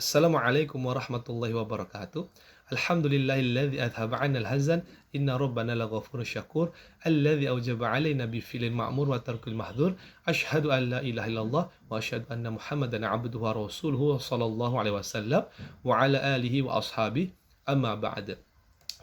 Assalamualaikum warahmatullahi wabarakatuh. Alhamdulillahilladzi adhaba 'anna al-hazan inna rabbana laghafurun syakur alladzi aujaba 'alaina bi fi'lil ma'mur wa tarkil mahdhur asyhadu an la ilaha illallah wa asyhadu anna muhammadan 'abduhu wa rasuluhu sallallahu alaihi wasallam wa ala alihi wa ashabihi amma ba'd.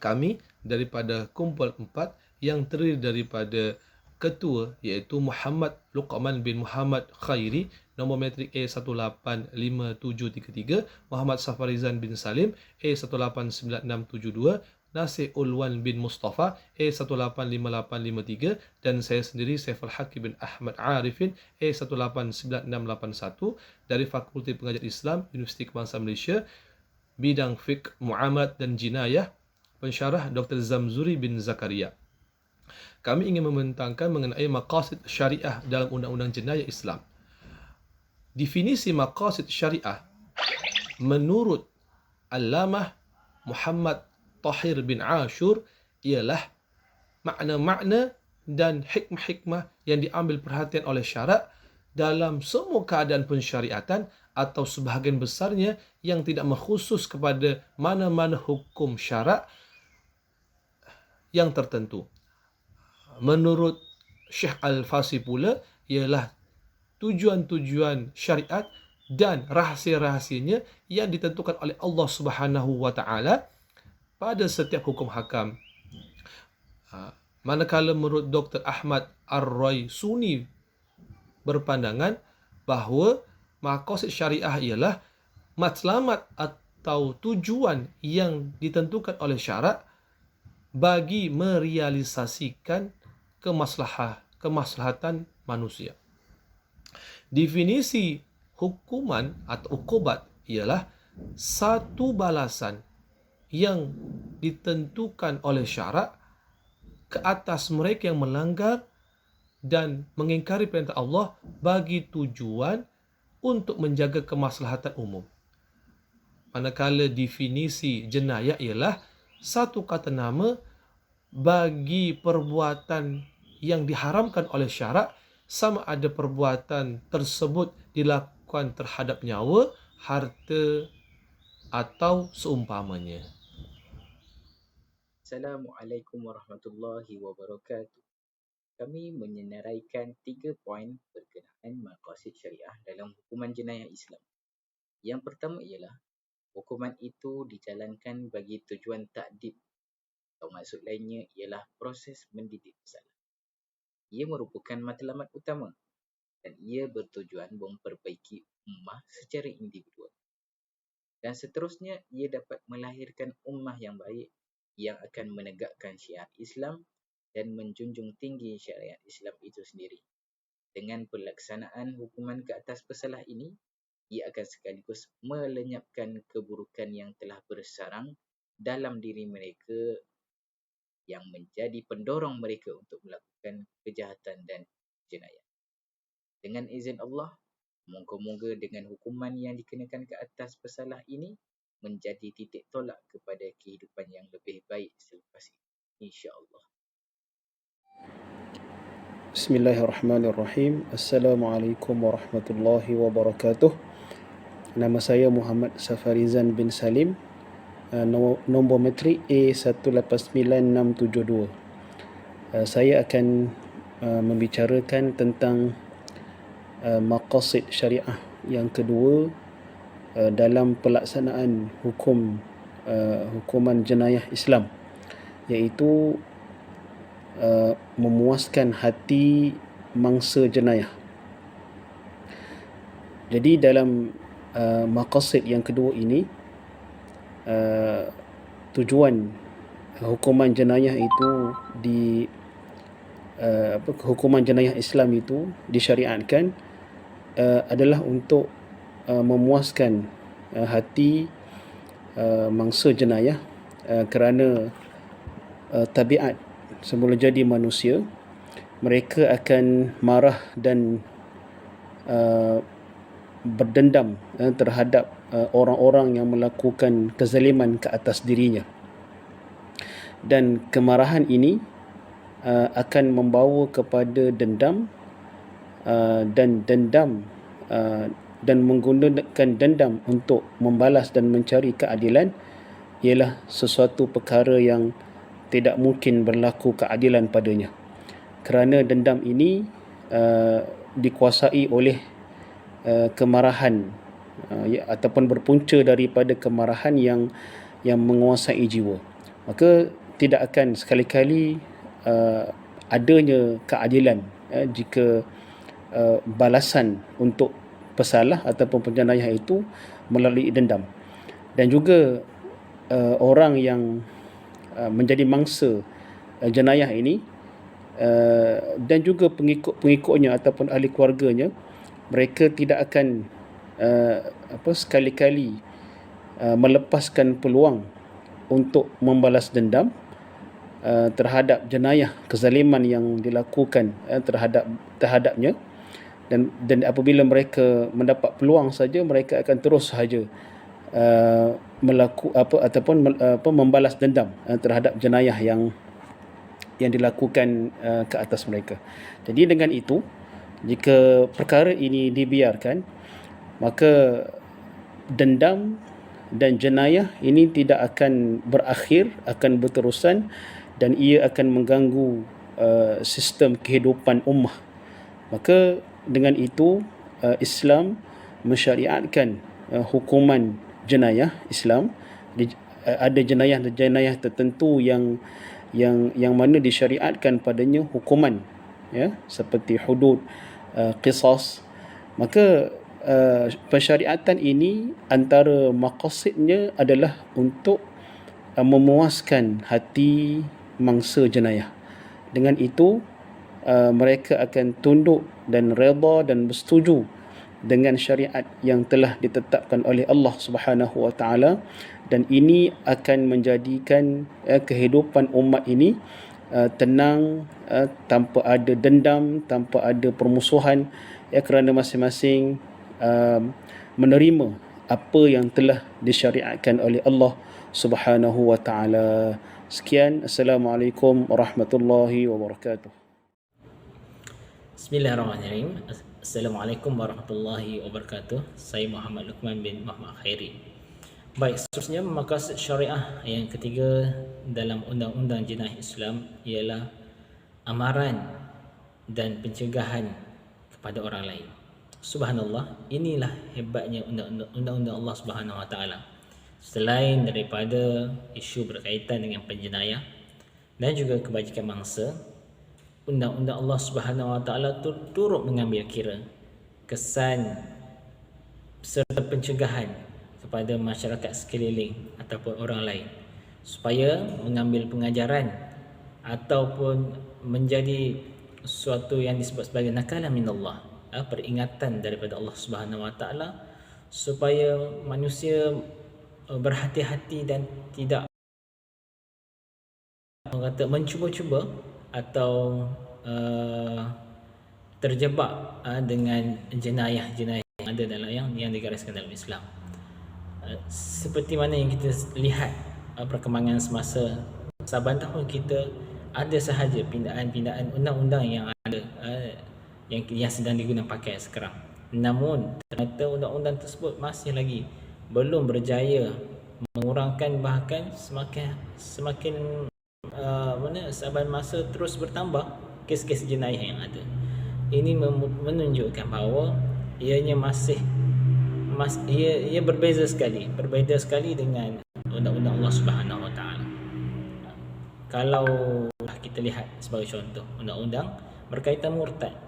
Kami daripada kumpul 4 yang terdiri daripada ketua iaitu Muhammad Luqman bin Muhammad Khairi, nombor metrik A185733, Muhammad Safarizan bin Salim A189672, Nasir Ulwan bin Mustafa A185853 dan saya sendiri Saiful Hakim bin Ahmad Arifin A189681 dari Fakulti Pengajian Islam Universiti Kebangsaan Malaysia, bidang fiqh, muamalat dan jinayah, pensyarah Dr. Zamzuri bin Zakaria. Kami ingin membentangkan mengenai maqasid syariah dalam undang-undang jenayah Islam. Definisi maqasid syariah menurut Allamah Muhammad Tahir bin Ashur ialah makna-makna dan hikmah-hikmah yang diambil perhatian oleh syarak dalam semua keadaan pensyariatan atau sebahagian besarnya yang tidak mengkhusus kepada mana-mana hukum syarak yang tertentu. Menurut Syekh Al-Fasi pula ialah tujuan-tujuan syariat dan rahsia-rahsianya yang ditentukan oleh Allah Subhanahu wa taala pada setiap hukum hakam. Manakala menurut Dr. Ahmad Ar-Raisuni berpandangan bahawa maqasid syariah ialah matlamat atau tujuan yang ditentukan oleh syarak bagi merealisasikan kemaslahatan manusia. Definisi hukuman atau uqubat ialah satu balasan yang ditentukan oleh syarak ke atas mereka yang melanggar dan mengingkari perintah Allah bagi tujuan untuk menjaga kemaslahatan umum. Manakala definisi jenayah ialah satu kata nama bagi perbuatan yang diharamkan oleh syarak, sama ada perbuatan tersebut dilakukan terhadap nyawa, harta atau seumpamanya. Assalamualaikum warahmatullahi wabarakatuh. Kami menyenaraikan 3 poin berkenaan maqasid syariah dalam hukuman jenayah Islam. Yang pertama ialah hukuman itu dijalankan bagi tujuan takdib, atau maksud lainnya ialah proses mendidik bersalah. Ia merupakan matlamat utama dan ia bertujuan memperbaiki ummah secara individual. Dan seterusnya, ia dapat melahirkan ummah yang baik yang akan menegakkan syiar Islam dan menjunjung tinggi syariat Islam itu sendiri. Dengan pelaksanaan hukuman ke atas pesalah ini, ia akan sekaligus melenyapkan keburukan yang telah bersarang dalam diri mereka yang menjadi pendorong mereka untuk melakukan kejahatan dan jenayah. Dengan izin Allah, moga-moga dengan hukuman yang dikenakan ke atas pesalah ini menjadi titik tolak kepada kehidupan yang lebih baik selepas ini, insya-Allah. Bismillahirrahmanirrahim. Assalamualaikum warahmatullahi wabarakatuh. Nama saya Muhammad Safarizan bin Salim, nombor metrik A189672. Saya akan membicarakan tentang maqasid syariah yang kedua dalam pelaksanaan hukuman jenayah Islam, iaitu memuaskan hati mangsa jenayah. Jadi dalam maqasid yang kedua ini, tujuan hukuman jenayah itu hukuman jenayah Islam itu disyariatkan adalah untuk memuaskan hati mangsa jenayah kerana tabiat semula jadi manusia, mereka akan marah dan berdendam terhadap orang-orang yang melakukan kezaliman ke atas dirinya. Dan kemarahan ini akan membawa kepada dendam, dan dendam dan menggunakan dendam untuk membalas dan mencari keadilan ialah sesuatu perkara yang tidak mungkin berlaku keadilan padanya, kerana dendam ini dikuasai oleh kemarahan ataupun berpunca daripada kemarahan yang menguasai jiwa. Maka tidak akan sekali-kali adanya keadilan jika balasan untuk pesalah ataupun penjenayah itu melalui dendam. Dan juga orang yang menjadi mangsa jenayah ini dan juga pengikut-pengikutnya ataupun ahli keluarganya, mereka tidak akan sekali-kali melepaskan peluang untuk membalas dendam terhadap jenayah kezaliman yang dilakukan terhadapnya, dan apabila mereka mendapat peluang saja, mereka akan terus sahaja membalas dendam terhadap jenayah yang dilakukan ke atas mereka. Jadi dengan itu, jika perkara ini dibiarkan, maka dendam dan jenayah ini tidak akan berakhir, akan berterusan, dan ia akan mengganggu sistem kehidupan ummah. Maka dengan itu Islam mensyariatkan hukuman jenayah Islam. Ada jenayah tertentu yang mana disyariatkan padanya hukuman, ya, seperti hudud, qisas. Maka pensyariatan ini antara maqasidnya adalah untuk memuaskan hati mangsa jenayah. Dengan itu mereka akan tunduk dan redha dan bersetuju dengan syariat yang telah ditetapkan oleh Allah Subhanahu wa taala, dan ini akan menjadikan kehidupan umat ini tenang, tanpa ada dendam, tanpa ada permusuhan, kerana masing-masing menerima apa yang telah disyariatkan oleh Allah Subhanahu wa taala. Sekian, Assalamualaikum warahmatullahi wabarakatuh. Bismillahirrahmanirrahim. Assalamualaikum warahmatullahi wabarakatuh. Saya Muhammad Luqman bin Muhammad Khairi. Baik, seterusnya maqasid syariah yang ketiga dalam undang-undang jenayah Islam ialah amaran dan pencegahan kepada orang lain. Subhanallah, inilah hebatnya undang-undang Allah Subhanahu wa taala. Selain daripada isu berkaitan dengan penjenayah dan juga kebajikan mangsa, undang-undang Allah Subhanahu wa taala turut mengambil kira kesan serta pencegahan kepada masyarakat sekeliling ataupun orang lain, supaya mengambil pengajaran ataupun menjadi sesuatu yang disebut sebagai nakalan minallah, peringatan daripada Allah Subhanahu wa taala, supaya manusia berhati-hati dan tidak mencuba-cuba atau terjebak dengan jenayah-jenayah yang ada dalam yang digariskan dalam Islam. Seperti mana yang kita lihat perkembangan semasa saban tahun, kita ada sahaja pindaan-pindaan undang-undang yang ada yang sedang digunakan pakai sekarang. Namun ternyata undang-undang tersebut masih lagi belum berjaya mengurangkan, bahkan semakin saban masa terus bertambah kes-kes jenayah yang ada. Ini menunjukkan bahawa ia berbeza sekali dengan undang-undang Allah Subhanahu wa taala. Kalau kita lihat sebagai contoh undang-undang berkaitan murtad,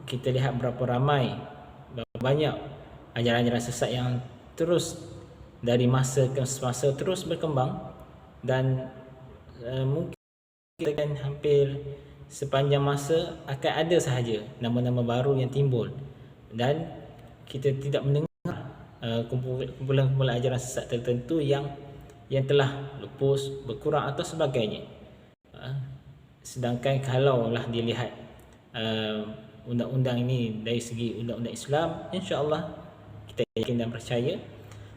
kita lihat berapa banyak ajaran-ajaran sesat yang terus dari masa ke masa terus berkembang, dan mungkin kan hampir sepanjang masa akan ada sahaja nama-nama baru yang timbul, dan kita tidak mendengar kumpulan-kumpulan ajaran sesat tertentu yang telah lupus, berkurang atau sebagainya. Sedangkan kalaulah dilihat undang-undang ini dari segi undang-undang Islam, insya-Allah kita yakin dan percaya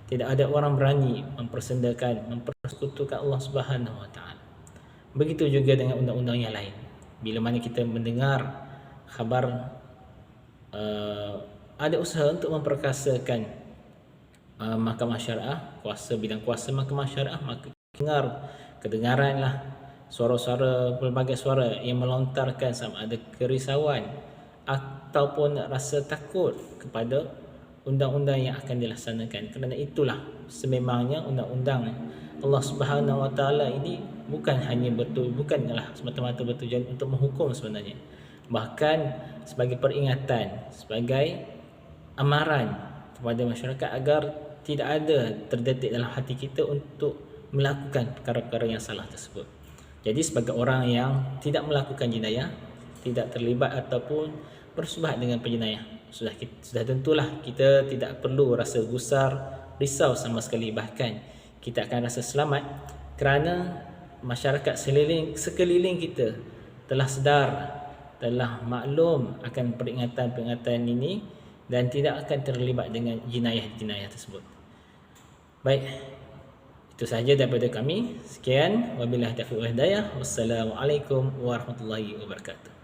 tidak ada orang berani mempersekutukan Allah Subhanahu wa taala. Begitu juga dengan undang-undang yang lain. Bila mana kita mendengar khabar ada usaha untuk memperkasakan mahkamah syariah, bidang kuasa mahkamah syariah, maka kedengaranlah suara-suara, pelbagai suara yang melontarkan sama ada kerisauan ataupun rasa takut kepada undang-undang yang akan dilaksanakan. Kerana itulah sememangnya undang-undang Allah Subhanahu Wa Taala ini bukanlah semata-mata bertujuan untuk menghukum sebenarnya, bahkan sebagai peringatan, sebagai amaran kepada masyarakat agar tidak ada terdetik dalam hati kita untuk melakukan perkara-perkara yang salah tersebut. Jadi sebagai orang yang tidak melakukan jenayah, tidak terlibat ataupun bersubhat dengan penjenayah, sudah tentulah kita tidak perlu rasa gusar, risau sama sekali. Bahkan kita akan rasa selamat kerana masyarakat sekeliling kita telah sedar, telah maklum akan peringatan-peringatan ini dan tidak akan terlibat dengan jenayah-jenayah tersebut. Baik, itu sahaja daripada kami. Sekian, wabillahi taufiq wal hidayah. Wassalamualaikum warahmatullahi wabarakatuh.